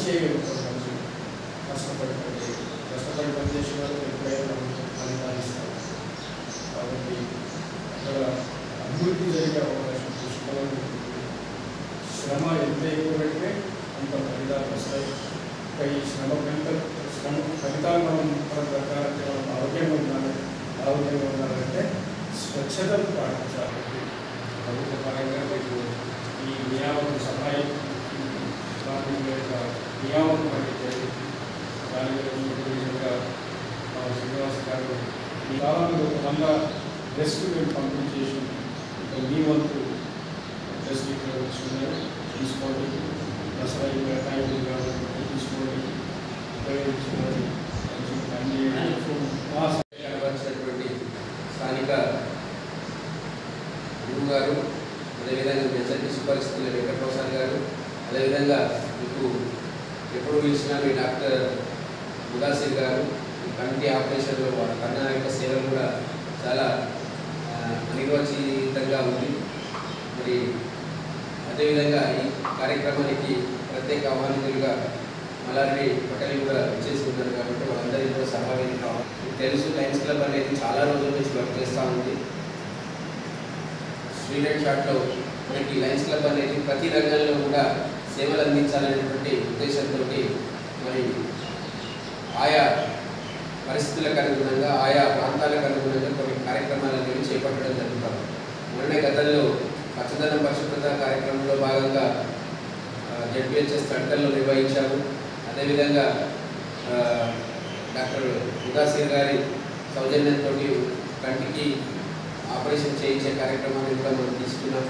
చేయగలుగుతాం. కష్టపడి పనిచేసిన వాళ్ళు ఎప్పుడైనా ఫలితాలు ఇస్తారు. కాబట్టి అక్కడ అభివృద్ధి జరిగే అవకాశం పుష్కలంగా ఉంటుంది. శ్రమ ఎంత ఎక్కువ పెడితే అంత ఫలితాలు వస్తాయి. ఈ శ్రమ ఫలితాలు మనం ఆరోగ్యంగా ఉండాలంటే స్వచ్ఛతను పాటించాలి. ప్రభుత్వ పరంగా మీకు ఈ నియామకం సహాయం నియామకం పట్టించేది దాని విధంగా శ్రీనివాస్ గారు ఈ కాలంలో 100 డ్రెస్లు మేము పంపిణీ చేసి మీ వంతు డ్రెస్ తీసుకోండి. దసరా టైం తీసుకోండి, ఉపయోగించుకోండి. వచ్చినటువంటి స్థానిక గురువు గారు, అదేవిధంగా మీ అందరికీ సుపరిస్థితుల వెంకటప్రసాద్ గారు, అదేవిధంగా మీకు ఎప్పుడు పిలిచినా మీ డాక్టర్ ముదాసిర్ గారు, ఈ కమిటీ ఆపరేషన్లో వాళ్ళ కన్నా యొక్క సేవలు కూడా చాలా అనిర్వచితంగా ఉంది. మరి అదేవిధంగా ఈ కార్యక్రమానికి ప్రత్యేక ఆహ్వానితులుగా మల్లారెడ్డి పటేల్ కూడా చేసుకున్నారు. కాబట్టి వాళ్ళందరికీ కూడా సహకారం కావాలి. మీకు తెలుసు, లయన్స్ క్లబ్ అనేది చాలా రోజుల నుంచి వర్క్ చేస్తూ ఉంది. స్వీడన్ షాట్లో మనకి లయన్స్ క్లబ్ అనేది ప్రతి రంగంలో కూడా సేవలు అందించాలనేటువంటి ఉద్దేశంతో మరి ఆయా పరిస్థితులకు అనుగుణంగా, ఆయా ప్రాంతాలకు అనుగుణంగా కొన్ని కార్యక్రమాలు అనేవి చేపట్టడం జరుగుతాం. మొన్న గతంలో పచ్చదనం పరిశుభ్రత కార్యక్రమంలో భాగంగా జెడ్పీహెచ్ఎస్ తడకల్లో నిర్వహించాము. అదేవిధంగా డాక్టర్ ముదాసిర్ గారి సౌజన్యంతో కంటికి ఆపరేషన్ చేయించే కార్యక్రమాన్ని కూడా మనం తీసుకున్నాం.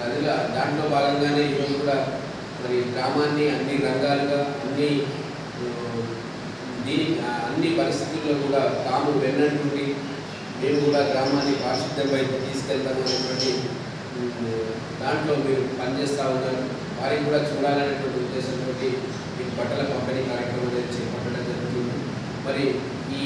అదిగా దాంట్లో భాగంగానే ఈరోజు కూడా మరి గ్రామాన్ని అన్ని రంగాలుగా అన్ని పరిస్థితుల్లో కూడా తాము వెన్నటువంటి మేము కూడా గ్రామాన్ని పారిశుద్ధ్యం వైపు తీసుకెళ్తామనేటువంటి దాంట్లో మీరు పనిచేస్తూ ఉన్నారు. వారికి కూడా చూడాలనేటువంటి ఉద్దేశంతో ఈ బట్టల పంపిణీ కార్యక్రమం అనేది చేపట్టడం జరుగుతుంది. మరి ఈ